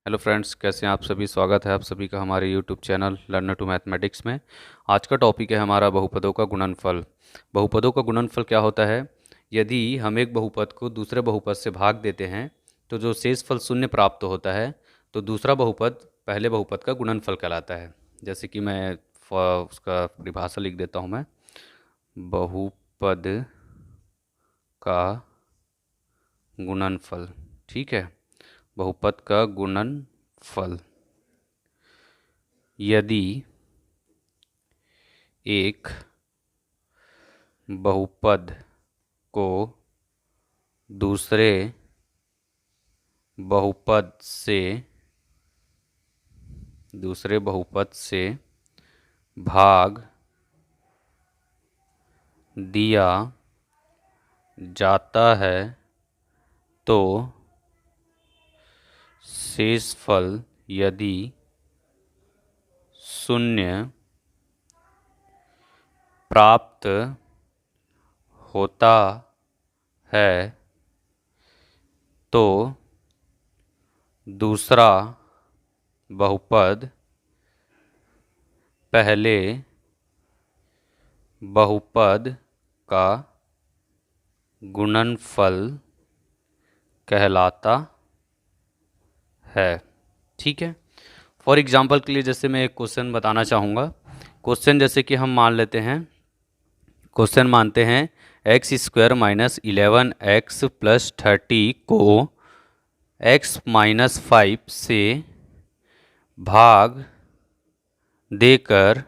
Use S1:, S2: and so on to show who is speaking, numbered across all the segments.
S1: Hello friends, कैसे हैं आप सभी। स्वागत है आप सभी का हमारे YouTube channel learner to mathematics में। आज का टॉपिक है हमारा बहुपदों का गुणनफल। बहुपदों का गुणनफल क्या होता है? यदि हम एक बहुपद को दूसरे बहुपद से भाग देते हैं तो जो शेषफल शून्य प्राप्त होता है तो दूसरा बहुपद पहले बहुपद का गुणनफल कहलाता है। जैसे कि मैं उसका परिभाषा लिख देता हूँ। मैं बहुपद का गुणनफल, ठीक है, बहुपद का गुणनफल यदि एक बहुपद को दूसरे बहुपद से भाग दिया जाता है तो शेषफल यदि शून्य प्राप्त होता है तो दूसरा बहुपद पहले बहुपद का गुणनफल कहलाता है। ठीक है, फॉर एग्जाम्पल के लिए जैसे मैं एक क्वेश्चन बताना चाहूँगा। क्वेश्चन जैसे कि हम मान लेते हैं, क्वेश्चन मानते हैं x square minus 11x plus 30 को x माइनस 5 से भाग देकर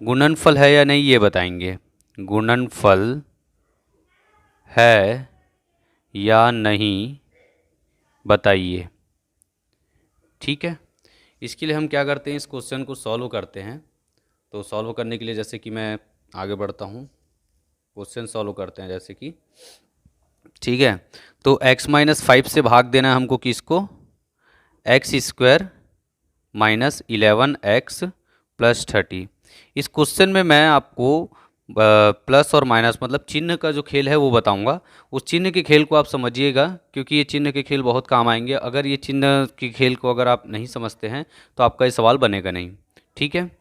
S1: गुणनफल है या नहीं ये बताएंगे। गुणनफल है या नहीं बताइए। ठीक है, इसके लिए हम क्या करते हैं, इस क्वेश्चन को सॉल्व करते हैं। तो सॉल्व करने के लिए जैसे कि मैं आगे बढ़ता हूँ, क्वेश्चन सॉल्व करते हैं जैसे कि, ठीक है। तो x माइनस 5 से भाग देना है हमको किसको, x square minus 11x plus 30। इस क्वेश्चन में मैं आपको प्लस और माइनस मतलब चिन्ह का जो खेल है वो बताऊंगा। उस चिन्ह के खेल को आप समझिएगा, क्योंकि ये चिन्ह के खेल बहुत काम आएंगे। अगर ये चिन्ह के खेल को अगर आप नहीं समझते हैं तो आपका ये सवाल बनेगा नहीं। ठीक है,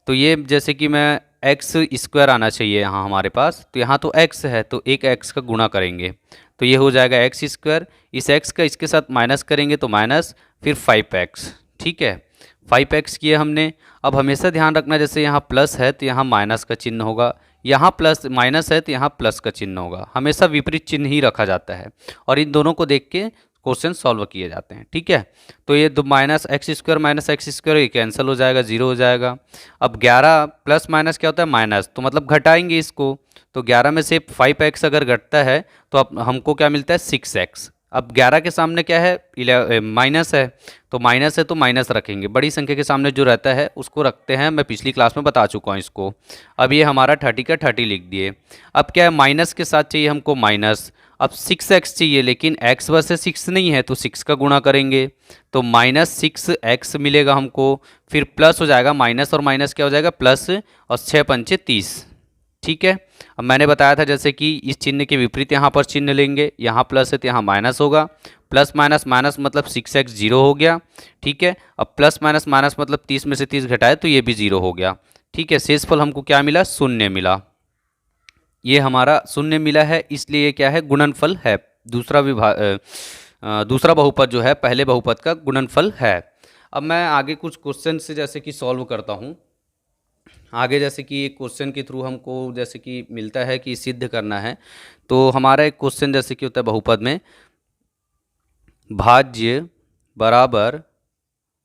S1: तो ये जैसे कि मैं एक्स स्क्वायर आना चाहिए यहाँ हमारे पास, तो यहाँ तो एक्स है तो एक एक्स का गुणा करेंगे तो ये हो जाएगा एक्स स्क्वायर। इस एक्स का इसके साथ माइनस करेंगे तो माइनस, फिर 5x। ठीक है, 5x किए हमने। अब हमेशा ध्यान रखना, जैसे यहाँ प्लस है तो यहाँ माइनस का चिन्ह होगा, यहाँ प्लस माइनस है तो यहाँ प्लस का चिन्ह होगा। हमेशा विपरीत चिन्ह ही रखा जाता है और इन दोनों को देख के क्वेश्चन सॉल्व किए जाते हैं। ठीक है, तो ये दो माइनस एक्स स्क्वायर ये कैंसिल हो जाएगा, जीरो हो जाएगा। अब 11 प्लस माइनस क्या होता है, माइनस, तो मतलब घटाएंगे इसको। तो 11 में से 5x अगर घटता है तो अब हमको क्या मिलता है, 6x। अब 11 के सामने क्या है, माइनस है, तो माइनस है तो माइनस रखेंगे। बड़ी संख्या के सामने जो रहता है उसको रखते हैं, मैं पिछली क्लास में बता चुका हूँ इसको। अब ये हमारा 30 का 30 लिख दिए। अब क्या है, माइनस के साथ चाहिए हमको माइनस। अब 6x चाहिए, लेकिन x वर्सेस 6 नहीं है तो 6 का गुणा करेंगे तो माइनस 6x मिलेगा हमको। फिर प्लस हो जाएगा, माइनस और माइनस क्या हो जाएगा, प्लस, और 6 पंचे 30। ठीक है, अब मैंने बताया था जैसे कि इस चिन्ह के विपरीत यहाँ पर चिन्ह लेंगे, यहाँ प्लस है तो यहाँ माइनस होगा। प्लस माइनस माइनस मतलब 6x जीरो हो गया। ठीक है, अब प्लस माइनस माइनस मतलब 30 में से 30 घटाए तो ये भी जीरो हो गया। ठीक है, शेषफल हमको क्या मिला, शून्य मिला। ये हमारा शून्य मिला है, इसलिए क्या है, गुणनफल है। दूसरा बहुपद जो है पहले बहुपद का गुणनफल है। अब मैं आगे कुछ क्वेश्चन से जैसे कि सॉल्व करता हूँ। आगे जैसे कि एक क्वेश्चन के थ्रू हमको जैसे कि मिलता है कि सिद्ध करना है। तो हमारा एक क्वेश्चन जैसे कि होता है बहुपद में, भाज्य बराबर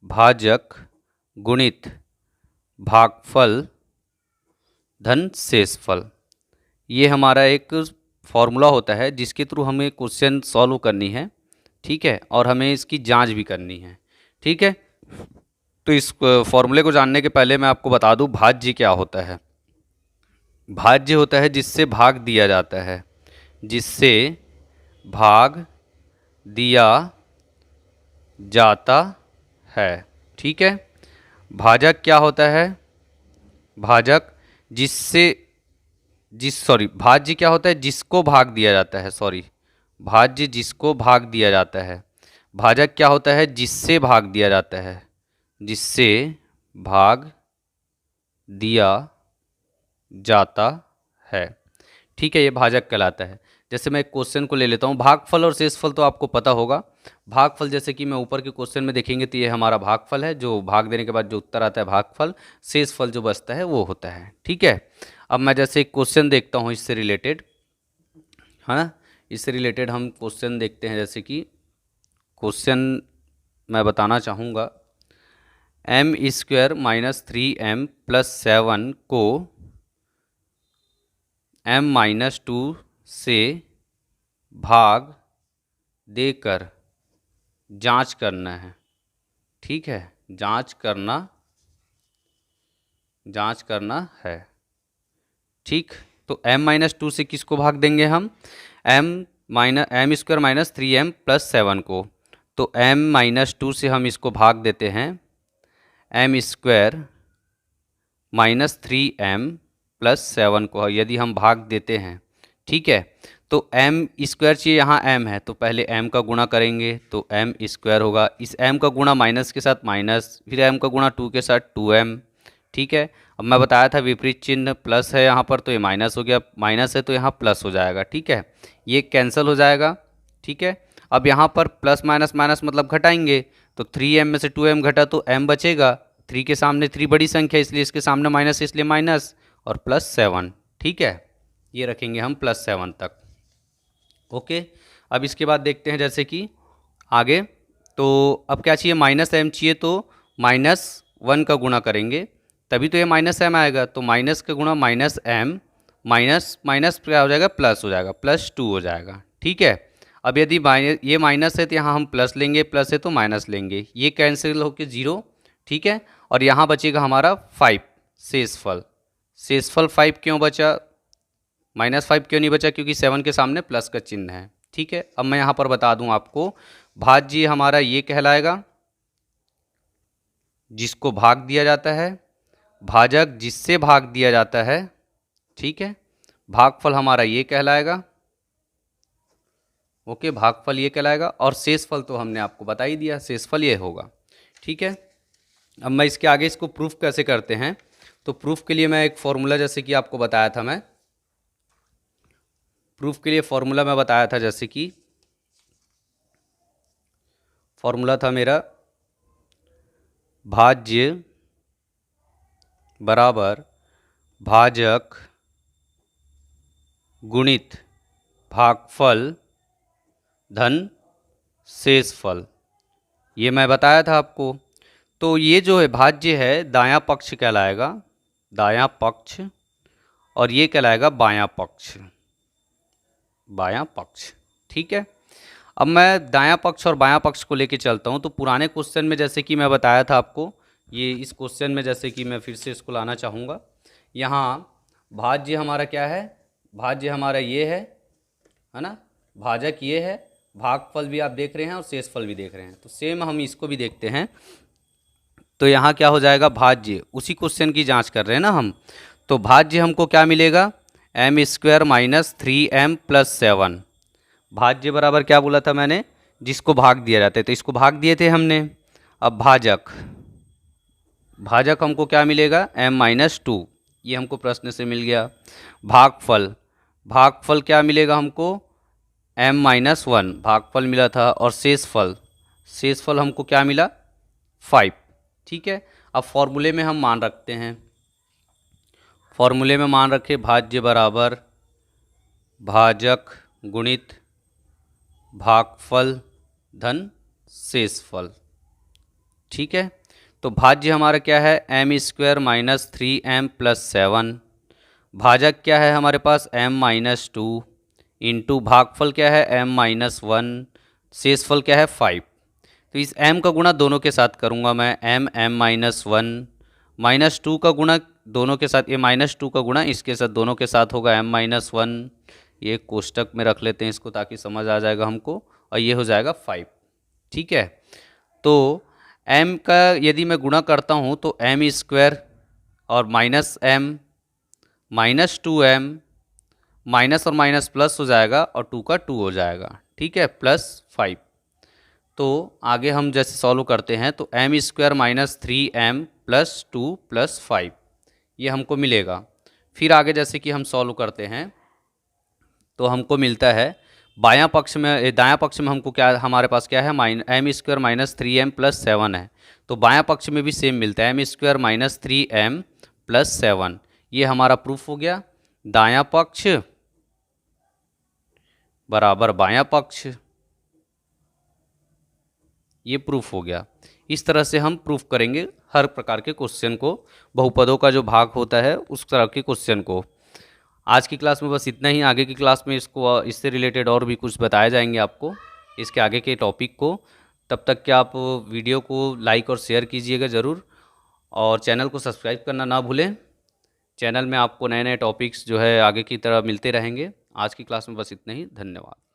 S1: भाजक गुणित भागफल धन शेषफल। ये हमारा एक फॉर्मूला होता है जिसके थ्रू हमें क्वेश्चन सॉल्व करनी है। ठीक है, और हमें इसकी जांच भी करनी है। ठीक है, तो इस फॉर्मूले को जानने के पहले मैं आपको बता दूं भाज्य क्या होता है। भाज्य होता है जिससे भाग दिया जाता है, जिससे भाग दिया जाता है। ठीक है, भाजक क्या होता है, भाजक भाज्य क्या होता है, जिसको भाग दिया जाता है। भाज्य जिसको भाग दिया जाता है। भाजक क्या होता है? जिससे भाग दिया जाता है, जिससे भाग दिया जाता है, ठीक है, ये भाजक कहलाता है। जैसे मैं एक क्वेश्चन को ले लेता हूँ, भागफल और शेषफल तो आपको पता होगा। भागफल जैसे कि मैं ऊपर के क्वेश्चन में देखेंगे तो ये हमारा भागफल है, जो भाग देने के बाद जो उत्तर आता है भागफल। शेषफल जो बचता है वो होता है, ठीक है। अब मैं जैसे एक क्वेश्चन देखता हूँ इससे रिलेटेड, है ना, इससे रिलेटेड हम क्वेश्चन देखते हैं। जैसे कि क्वेश्चन मैं बताना चाहूँगा, M square minus 3m plus 7 को m-2 से भाग देकर जांच करना है, ठीक है, जांच करना है, ठीक। तो m-2 से किसको भाग देंगे हम? m square minus 3m plus 7 को। तो m-2 से हम इसको भाग देते हैं m square minus 3m plus 7 को यदि हम भाग देते हैं, ठीक है। तो m स्क्वायर चाहिए, यहाँ m है तो पहले m का गुणा करेंगे तो m स्क्वायर होगा। इस m का गुणा माइनस के साथ माइनस, फिर m का गुणा 2 के साथ 2m, ठीक है। अब मैं बताया था विपरीत चिन्ह प्लस है यहाँ पर तो ये माइनस हो गया, माइनस है तो यहाँ प्लस हो जाएगा, ठीक है, ये कैंसिल हो जाएगा, ठीक है। अब यहाँ पर प्लस माइनस माइनस मतलब घटाएंगे, तो 3m में से 2m घटा तो m बचेगा। 3 के सामने 3 बड़ी संख्या इसलिए इसके सामने माइनस, इसलिए माइनस, और प्लस 7, ठीक है, ये रखेंगे हम प्लस 7 तक। ओके, अब इसके बाद देखते हैं जैसे कि आगे, तो अब क्या चाहिए? माइनस m चाहिए, तो -1 का गुणा करेंगे तभी तो ये -m आएगा। तो माइनस का गुणा -m, माइनस माइनस क्या हो जाएगा? प्लस हो जाएगा, +2 हो जाएगा, ठीक है। अब यदि ये माइनस है तो यहाँ हम प्लस लेंगे, प्लस है तो माइनस लेंगे, ये कैंसिल होकर 0, ठीक है। और यहाँ बचेगा हमारा 5 शेषफल। शेषफल 5 क्यों बचा? -5 क्यों नहीं बचा? क्योंकि 7 के सामने प्लस का चिन्ह है, ठीक है। अब मैं यहाँ पर बता दूँ आपको, भाज्य हमारा ये कहलाएगा जिसको भाग दिया जाता है, भाजक जिससे भाग दिया जाता है, ठीक है। भागफल हमारा ये कहलाएगा, ओके, भागफल ये कहलाएगा। और शेषफल तो हमने आपको बता ही दिया, शेषफल ये होगा, ठीक है। अब मैं इसके आगे इसको प्रूफ कैसे करते हैं, तो प्रूफ के लिए मैं एक फॉर्मूला, जैसे कि आपको बताया था, मैं प्रूफ के लिए फॉर्मूला मैं बताया था, जैसे कि फॉर्मूला था मेरा भाज्य बराबर भाजक गुणित भागफल धन शेषफल, ये मैं बताया था आपको। तो ये जो है भाज्य है दायां पक्ष कहलाएगा, दायां पक्ष, और ये कहलाएगा बायां पक्ष, बायां पक्ष, ठीक है। अब मैं दायां पक्ष और बायां पक्ष को लेके चलता हूँ। तो पुराने क्वेश्चन में जैसे कि मैं बताया था आपको, ये इस क्वेश्चन में जैसे कि मैं फिर से इसको लाना चाहूँगा। यहाँ भाज्य हमारा क्या है? भाज्य हमारा ये है ना, भाजक ये है, भागफल भी आप देख रहे हैं और शेषफल भी देख रहे हैं, तो सेम हम इसको भी देखते हैं। तो यहाँ क्या हो जाएगा? भाज्य, उसी क्वेश्चन की जांच कर रहे हैं ना हम। तो भाज्य हमको क्या मिलेगा? m square minus 3m plus 7। भाज्य बराबर क्या बोला था मैंने? जिसको भाग दिया जाता है, तो इसको भाग दिए थे हमने। अब भाजक, भाजक हमको क्या मिलेगा? m-2, ये हमको प्रश्न से मिल गया। भागफल, भागफल क्या मिलेगा हमको? m-1 भागफल मिला था। और शेषफल, शेषफल हमको क्या मिला? 5, ठीक है। अब फॉर्मूले में हम मान रखते हैं, फॉर्मूले में मान रखे भाज्य बराबर भाजक गुणित भागफल धन शेषफल, ठीक है। तो भाज्य हमारा क्या है? m square minus 3m plus 7। भाजक क्या है हमारे पास? m-2 इंटू भागफल क्या है? m-1, शेषफल क्या है? 5। तो इस m का गुणा दोनों के साथ करूँगा मैं, m-1 -2 का गुणा दोनों के साथ, ये -2 का गुणा इसके साथ दोनों के साथ होगा m-1, ये कोष्टक में रख लेते हैं इसको ताकि समझ आ जाएगा हमको, और ये हो जाएगा 5, ठीक है। तो m का यदि मैं गुणा करता हूँ तो m स्क्वायर और -m -2m, माइनस और माइनस प्लस हो जाएगा और 2 का 2 हो जाएगा, ठीक है, +5। तो आगे हम जैसे सॉल्व करते हैं तो M square minus 3m plus 2 plus 5 ये हमको मिलेगा। फिर आगे जैसे कि हम सॉल्व करते हैं तो हमको मिलता है दायां पक्ष में हमको क्या, हमारे पास क्या है, M square minus 3m plus 7 है। तो बायां पक्ष में भी सेम मिलता है, M square minus 3m plus 7। ये हमारा प्रूफ हो गया, दायां पक्ष बराबर बायां पक्ष, ये प्रूफ हो गया। इस तरह से हम प्रूफ करेंगे हर प्रकार के क्वेश्चन को, बहुपदों का जो भाग होता है उस तरह के क्वेश्चन को। आज की क्लास में बस इतना ही। आगे की क्लास में इससे रिलेटेड और भी कुछ बताए जाएंगे आपको, इसके आगे के टॉपिक को। तब तक कि आप वीडियो को लाइक और शेयर कीजिएगा ज़रूर, और चैनल को सब्सक्राइब करना ना भूलें। चैनल में आपको नए नए टॉपिक्स जो है आगे की तरह मिलते रहेंगे। आज की क्लास में बस इतना ही। धन्यवाद।